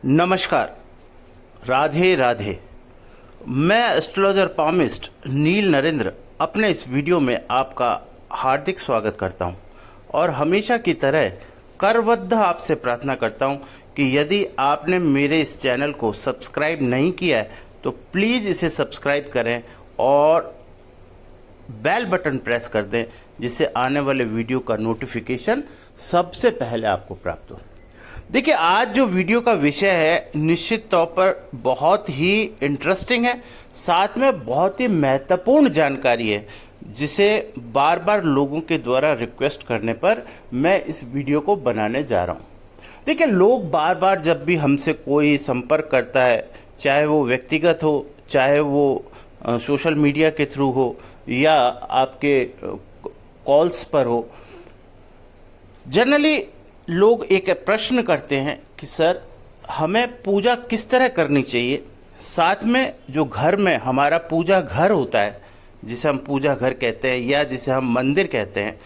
नमस्कार, राधे राधे। मैं astrologer palmist नील नरेंद्र अपने इस वीडियो में आपका हार्दिक स्वागत करता हूं और हमेशा की तरह करबद्ध आपसे प्रार्थना करता हूं कि यदि आपने मेरे इस चैनल को सब्सक्राइब नहीं किया है तो प्लीज़ इसे सब्सक्राइब करें और बेल बटन प्रेस कर दें, जिससे आने वाले वीडियो का नोटिफिकेशन सबसे पहले आपको प्राप्त हो। देखिए, आज जो वीडियो का विषय है निश्चित तौर पर बहुत ही इंटरेस्टिंग है, साथ में बहुत ही महत्वपूर्ण जानकारी है, जिसे बार बार लोगों के द्वारा रिक्वेस्ट करने पर मैं इस वीडियो को बनाने जा रहा हूँ। देखिए, लोग बार बार जब भी हमसे कोई संपर्क करता है, चाहे वो व्यक्तिगत हो, चाहे वो सोशल मीडिया के थ्रू हो या आपके कॉल्स पर हो, जनरली लोग एक प्रश्न करते हैं कि सर, हमें पूजा किस तरह करनी चाहिए। साथ में जो घर में हमारा पूजा घर होता है, जिसे हम पूजा घर कहते हैं या जिसे हम मंदिर कहते हैं,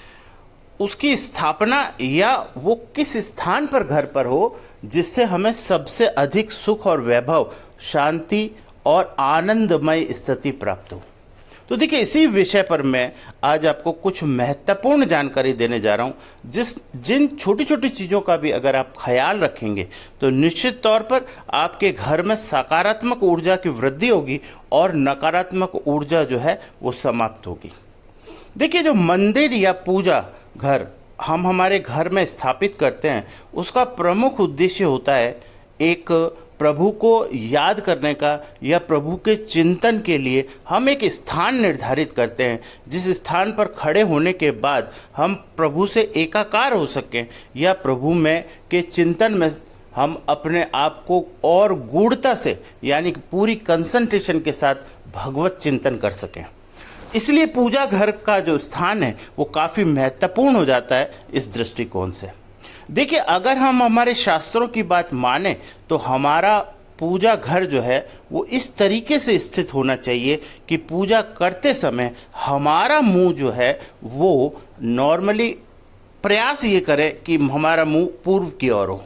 उसकी स्थापना या वो किस स्थान पर घर पर हो जिससे हमें सबसे अधिक सुख और वैभव, शांति और आनंदमय स्थिति प्राप्त हो। तो देखिए, इसी विषय पर मैं आज आपको कुछ महत्वपूर्ण जानकारी देने जा रहा हूं, जिन छोटी छोटी चीज़ों का भी अगर आप ख्याल रखेंगे तो निश्चित तौर पर आपके घर में सकारात्मक ऊर्जा की वृद्धि होगी और नकारात्मक ऊर्जा जो है वो समाप्त होगी। देखिए, जो मंदिर या पूजा घर हम हमारे घर में स्थापित करते हैं, उसका प्रमुख उद्देश्य होता है एक प्रभु को याद करने का या प्रभु के चिंतन के लिए हम एक स्थान निर्धारित करते हैं, जिस स्थान पर खड़े होने के बाद हम प्रभु से एकाकार हो सकें या प्रभु में के चिंतन में हम अपने आप को और गूढ़ता से, यानी कि पूरी कंसंट्रेशन के साथ भगवत चिंतन कर सकें। इसलिए पूजा घर का जो स्थान है वो काफ़ी महत्वपूर्ण हो जाता है इस दृष्टिकोण से। देखिए, अगर हम हमारे शास्त्रों की बात माने तो हमारा पूजा घर जो है वो इस तरीके से स्थित होना चाहिए कि पूजा करते समय हमारा मुंह जो है वो नॉर्मली प्रयास ये करे कि हमारा मुंह पूर्व की ओर हो।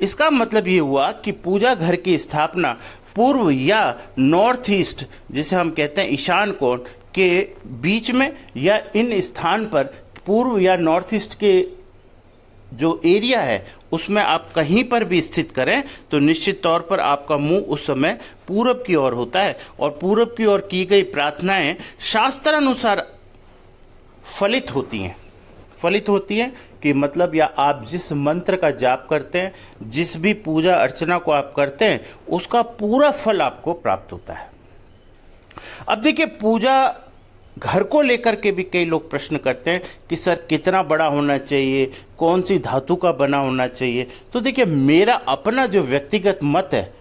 इसका मतलब ये हुआ कि पूजा घर की स्थापना पूर्व या नॉर्थ ईस्ट, जिसे हम कहते हैं ईशान कोण के बीच में, या इन स्थान पर पूर्व या नॉर्थ ईस्ट के जो एरिया है उसमें आप कहीं पर भी स्थित करें तो निश्चित तौर पर आपका मुंह उस समय पूरब की ओर होता है और पूरब की ओर की गई प्रार्थनाएं शास्त्रानुसार फलित होती हैं कि मतलब, या आप जिस मंत्र का जाप करते हैं, जिस भी पूजा अर्चना को आप करते हैं, उसका पूरा फल आपको प्राप्त होता है। अब देखिए, पूजा घर को लेकर के भी कई लोग प्रश्न करते हैं कि सर, कितना बड़ा होना चाहिए, कौन सी धातु का बना होना चाहिए। तो देखिए, मेरा अपना जो व्यक्तिगत मत है,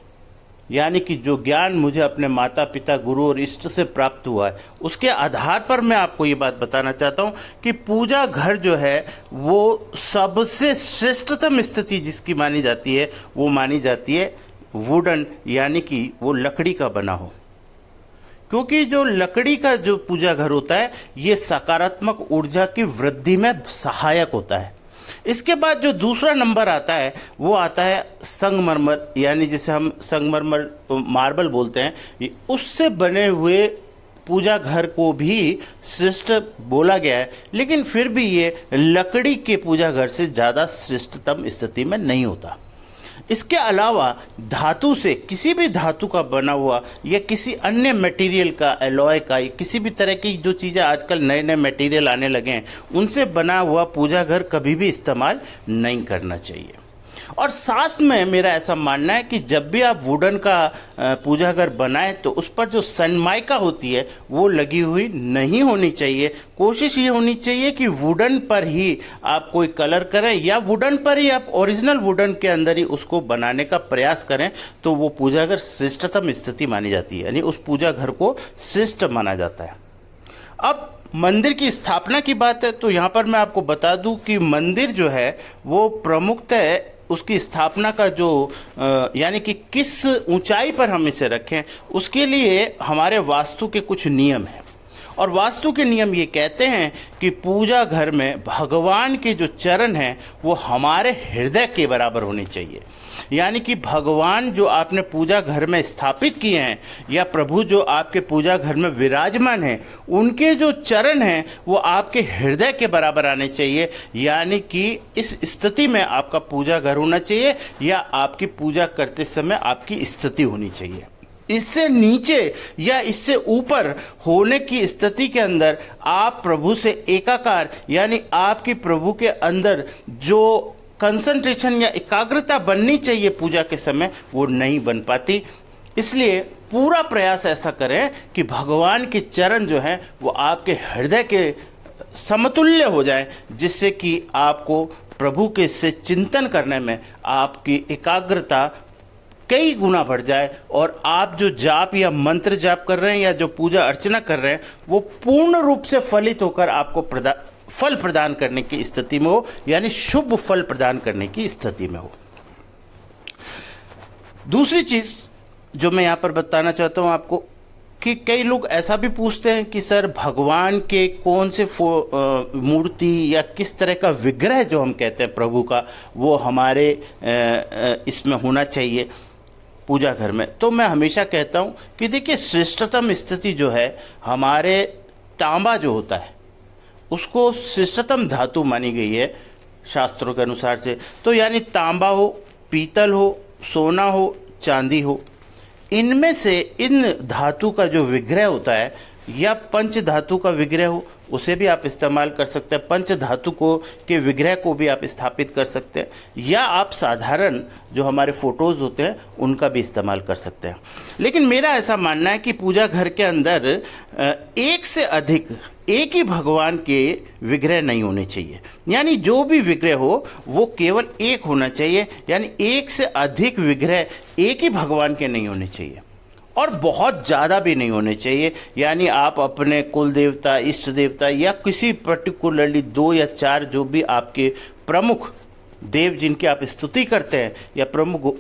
यानी कि जो ज्ञान मुझे अपने माता पिता, गुरु और इष्ट से प्राप्त हुआ है, उसके आधार पर मैं आपको ये बात बताना चाहता हूँ कि पूजा घर जो है वो सबसे श्रेष्ठतम स्थिति जिसकी मानी जाती है वो मानी जाती है वुडन, यानी कि वो लकड़ी का बना हो, क्योंकि जो लकड़ी का जो पूजा घर होता है ये सकारात्मक ऊर्जा की वृद्धि में सहायक होता है। इसके बाद जो दूसरा नंबर आता है वो आता है संगमरमर, यानी जिसे हम संगमरमर मार्बल बोलते हैं। उससे बने हुए पूजा घर को भी श्रेष्ठ बोला गया है, लेकिन फिर भी ये लकड़ी के पूजा घर से ज़्यादा श्रेष्ठतम स्थिति में नहीं होता। इसके अलावा धातु से, किसी भी धातु का बना हुआ या किसी अन्य मटेरियल का, एलॉय का, या किसी भी तरह की जो चीज़ें आजकल नए नए मटेरियल आने लगे हैं, उनसे बना हुआ पूजा घर कभी भी इस्तेमाल नहीं करना चाहिए। और साथ में मेरा ऐसा मानना है कि जब भी आप वुडन का पूजा घर बनाएं तो उस पर जो सनमाइका होती है वो लगी हुई नहीं होनी चाहिए। कोशिश ये होनी चाहिए कि वुडन पर ही आप कोई कलर करें या वुडन पर ही आप ओरिजिनल वुडन के अंदर ही उसको बनाने का प्रयास करें, तो वो पूजा घर श्रेष्ठतम स्थिति मानी जाती है, यानी उस पूजा घर को श्रेष्ठ माना जाता है। अब मंदिर की स्थापना की बात है तो यहाँ पर मैं आपको बता दूं कि मंदिर जो है वो प्रमुखतः उसकी स्थापना का जो यानी कि किस ऊंचाई पर हम इसे रखें, उसके लिए हमारे वास्तु के कुछ नियम हैं और वास्तु के नियम ये कहते हैं कि पूजा घर में भगवान के जो चरण हैं वो हमारे हृदय के बराबर होने चाहिए। यानी कि भगवान जो आपने पूजा घर में स्थापित किए हैं या प्रभु जो आपके पूजा घर में विराजमान हैं, उनके जो चरण हैं वो आपके हृदय के बराबर आने चाहिए। यानी कि इस स्थिति में आपका पूजा घर होना चाहिए या आपकी पूजा करते समय आपकी स्थिति होनी चाहिए। इससे नीचे या इससे ऊपर होने की स्थिति के अंदर आप प्रभु से एकाकार, यानी आपकी प्रभु के अंदर जो कंसंट्रेशन या एकाग्रता बननी चाहिए पूजा के समय, वो नहीं बन पाती। इसलिए पूरा प्रयास ऐसा करें कि भगवान के चरण जो हैं वो आपके हृदय के समतुल्य हो जाए, जिससे कि आपको प्रभु के से चिंतन करने में आपकी एकाग्रता कई गुना बढ़ जाए और आप जो जाप या मंत्र जाप कर रहे हैं या जो पूजा अर्चना कर रहे हैं वो पूर्ण रूप से फलित होकर आपको फल प्रदान करने की स्थिति में हो, यानी शुभ फल प्रदान करने की स्थिति में हो। दूसरी चीज जो मैं यहाँ पर बताना चाहता हूँ आपको कि कई लोग ऐसा भी पूछते हैं कि सर भगवान के कौन से मूर्ति या किस तरह का विग्रह जो हम कहते हैं प्रभु का वो हमारे इसमें होना चाहिए पूजा घर में। तो मैं हमेशा कहता हूँ कि देखिए श्रेष्ठतम स्थिति जो है हमारे तांबा जो होता है उसको श्रेष्ठतम धातु मानी गई है शास्त्रों के अनुसार से। तो यानी तांबा हो, पीतल हो, सोना हो, चांदी हो, इनमें से इन धातु का जो विग्रह होता है या पंच धातु का विग्रह हो उसे भी आप इस्तेमाल कर सकते हैं। पंच धातु को के विग्रह को भी आप स्थापित कर सकते हैं या आप साधारण जो हमारे फोटोज़ होते हैं उनका भी इस्तेमाल कर सकते हैं। लेकिन मेरा ऐसा मानना है कि पूजा घर के अंदर एक से अधिक एक ही भगवान के विग्रह नहीं होने चाहिए। यानी जो भी विग्रह हो वो केवल एक होना चाहिए, यानी एक से अधिक विग्रह एक ही भगवान के नहीं होने चाहिए और बहुत ज़्यादा भी नहीं होने चाहिए। यानी आप अपने कुल देवता, इष्ट देवता या किसी पर्टिकुलरली 2 या 4 जो भी आपके प्रमुख देव जिनकी आप स्तुति करते हैं या प्रमुख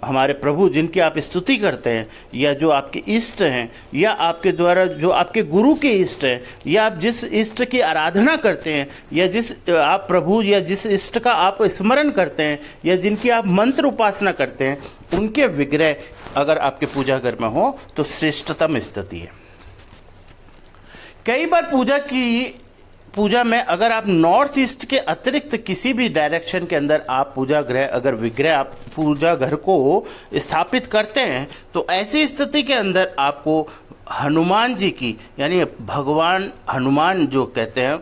हमारे प्रभु जिनकी आप स्तुति करते हैं या जो आपके इष्ट हैं या आपके द्वारा जो आपके गुरु के इष्ट हैं या आप जिस इष्ट की आराधना करते हैं या जिस आप प्रभु या जिस इष्ट का आप स्मरण करते हैं या जिनकी आप मंत्र उपासना करते हैं, उनके विग्रह अगर आपके पूजा घर में हो तो श्रेष्ठतम स्थिति है। कई बार पूजा में अगर आप नॉर्थ ईस्ट के अतिरिक्त किसी भी डायरेक्शन के अंदर आप अगर विग्रह आप पूजा घर को स्थापित करते हैं तो ऐसी स्थिति के अंदर आपको हनुमान जी की, यानी भगवान हनुमान जो कहते हैं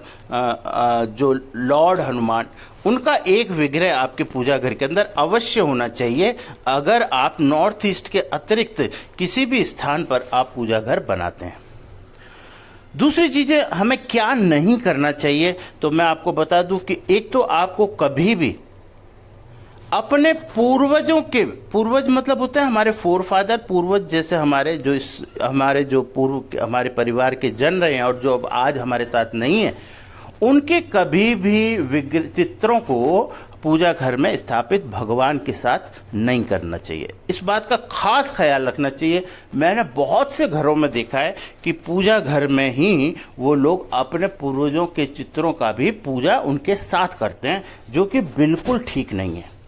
जो लॉर्ड हनुमान, उनका एक विग्रह आपके पूजा घर के अंदर अवश्य होना चाहिए अगर आप नॉर्थ ईस्ट के अतिरिक्त किसी भी स्थान पर आप पूजा घर बनाते हैं। दूसरी चीज़ें हमें क्या नहीं करना चाहिए तो मैं आपको बता दूं कि एक तो आपको कभी भी अपने पूर्वज मतलब होते हैं हमारे फोरफादर, पूर्वज जैसे हमारे जो हमारे परिवार के जन रहे हैं और जो अब आज हमारे साथ नहीं है, उनके कभी भी चित्रों को पूजा घर में स्थापित भगवान के साथ नहीं करना चाहिए। इस बात का खास ख्याल रखना चाहिए। मैंने बहुत से घरों में देखा है कि पूजा घर में ही वो लोग अपने पूर्वजों के चित्रों का भी पूजा उनके साथ करते हैं, जो कि बिल्कुल ठीक नहीं है।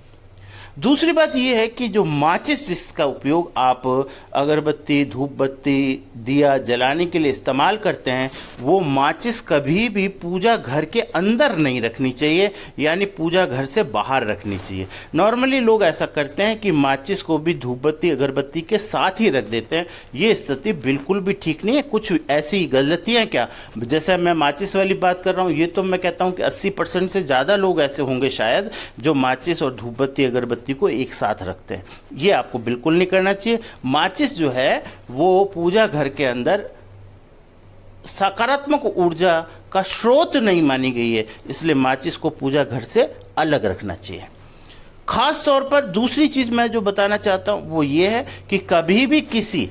दूसरी बात यह है कि जो माचिस जिसका उपयोग आप अगरबत्ती, धूप बत्ती, दिया जलाने के लिए इस्तेमाल करते हैं, वो माचिस कभी भी पूजा घर के अंदर नहीं रखनी चाहिए, यानी पूजा घर से बाहर रखनी चाहिए। नॉर्मली लोग ऐसा करते हैं कि माचिस को भी धूप बत्ती, अगरबत्ती के साथ ही रख देते हैं। ये स्थिति बिल्कुल भी ठीक नहीं है। कुछ ऐसी गलतियाँ क्या, जैसे मैं माचिस वाली बात कर रहा हूँ, ये तो मैं कहता हूँ कि 80% से ज़्यादा लोग ऐसे होंगे शायद जो माचिस और धूप बत्ती, अगरबत्ती को एक साथ रखते हैं। ये आपको बिल्कुल नहीं करना चाहिए। माचिस जो है वो पूजा घर के अंदर सकारात्मक ऊर्जा का स्रोत नहीं मानी गई है, इसलिए माचिस को पूजा घर से अलग रखना चाहिए। खास तौर पर दूसरी चीज मैं जो बताना चाहता हूं वो ये है कि कभी भी किसी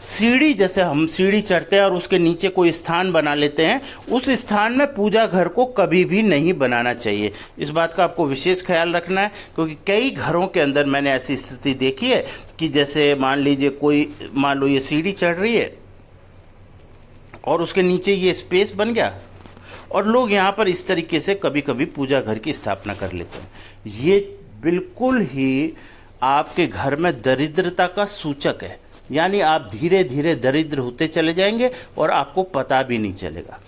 सीढ़ी, जैसे हम सीढ़ी चढ़ते हैं और उसके नीचे कोई स्थान बना लेते हैं, उस स्थान में पूजा घर को कभी भी नहीं बनाना चाहिए। इस बात का आपको विशेष ख्याल रखना है, क्योंकि कई घरों के अंदर मैंने ऐसी स्थिति देखी है कि जैसे मान लो ये सीढ़ी चढ़ रही है और उसके नीचे ये स्पेस बन गया और लोग यहाँ पर इस तरीके से कभी कभी पूजा घर की स्थापना कर लेते हैं। ये बिल्कुल ही आपके घर में दरिद्रता का सूचक है, यानी आप धीरे धीरे दरिद्र होते चले जाएंगे और आपको पता भी नहीं चलेगा।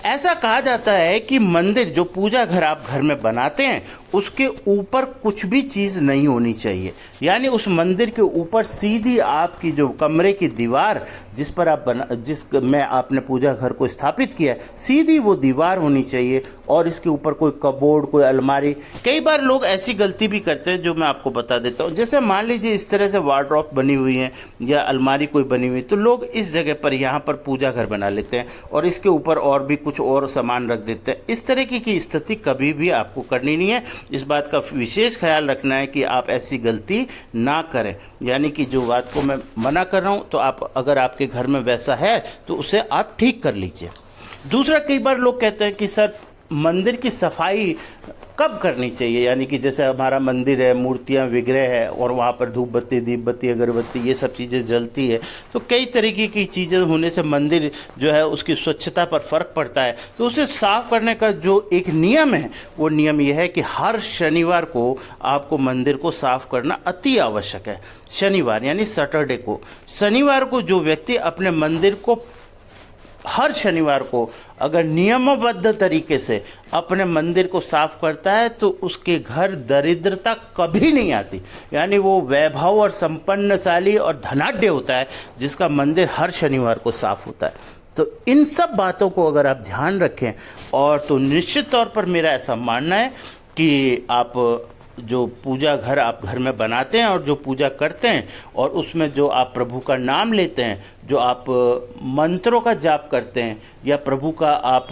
ऐसा कहा जाता है कि मंदिर, जो पूजा घर आप घर में बनाते हैं, उसके ऊपर कुछ भी चीज़ नहीं होनी चाहिए। यानी उस मंदिर के ऊपर सीधी आपकी जो कमरे की दीवार जिस पर आप जिस में आपने पूजा घर को स्थापित किया है, सीधी वो दीवार होनी चाहिए और इसके ऊपर कोई कबोर्ड, कोई अलमारी। कई बार लोग ऐसी गलती भी करते हैं जो मैं आपको बता देता हूँ। जैसे मान लीजिए इस तरह से वार्डरोब बनी हुई है या अलमारी कोई बनी हुई, तो लोग इस जगह पर यहाँ पर पूजा घर बना लेते हैं और इसके ऊपर और भी कुछ और सामान रख देते हैं। इस तरह की स्थिति कभी भी आपको करनी नहीं है। इस बात का विशेष ख्याल रखना है कि आप ऐसी गलती ना करें। यानी कि जो बात को मैं मना कर रहा हूँ, तो आप अगर आपके घर में वैसा है तो उसे आप ठीक कर लीजिए। दूसरा, कई बार लोग कहते हैं कि सर मंदिर की सफाई कब करनी चाहिए, यानी कि जैसे हमारा मंदिर है, मूर्तियाँ विग्रह है और वहाँ पर धूप बत्ती, दीप बत्ती, अगरबत्ती ये सब चीज़ें जलती है, तो कई तरीके की चीज़ें होने से मंदिर जो है उसकी स्वच्छता पर फ़र्क पड़ता है। तो उसे साफ़ करने का जो एक नियम है, वो नियम यह है कि हर शनिवार को आपको मंदिर को साफ़ करना अति आवश्यक है। शनिवार यानी सैटरडे को, शनिवार को जो व्यक्ति अपने मंदिर को हर शनिवार को अगर नियमबद्ध तरीके से अपने मंदिर को साफ करता है, तो उसके घर दरिद्रता कभी नहीं आती। यानी वो वैभव और संपन्नशाली और धनाढ्य होता है जिसका मंदिर हर शनिवार को साफ होता है। तो इन सब बातों को अगर आप ध्यान रखें, और तो निश्चित तौर पर मेरा ऐसा मानना है कि आप जो पूजा घर आप घर में बनाते हैं और जो पूजा करते हैं और उसमें जो आप प्रभु का नाम लेते हैं, जो आप मंत्रों का जाप करते हैं या प्रभु का आप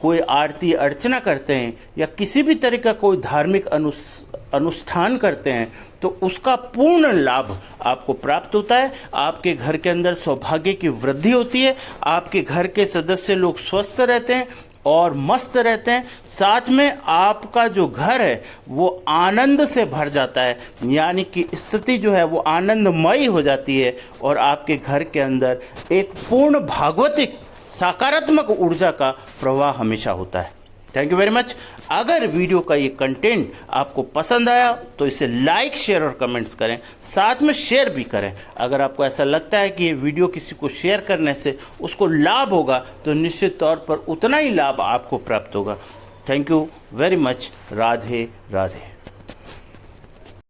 कोई आरती अर्चना करते हैं या किसी भी तरह का कोई धार्मिक अनुष्ठान करते हैं, तो उसका पूर्ण लाभ आपको प्राप्त होता है। आपके घर के अंदर सौभाग्य की वृद्धि होती है, आपके घर के सदस्य लोग स्वस्थ रहते हैं और मस्त रहते हैं। साथ में आपका जो घर है वो आनंद से भर जाता है, यानी कि स्थिति जो है वो आनंदमयी हो जाती है और आपके घर के अंदर एक पूर्ण भागवतिक सकारात्मक ऊर्जा का प्रवाह हमेशा होता है। Thank you very much. अगर वीडियो का ये कंटेंट आपको पसंद आया तो इसे लाइक, शेयर और कमेंट्स करें, साथ में शेयर भी करें। अगर आपको ऐसा लगता है कि ये वीडियो किसी को शेयर करने से उसको लाभ होगा, तो निश्चित तौर पर उतना ही लाभ आपको प्राप्त होगा। Thank you very much. Radhe Radhe.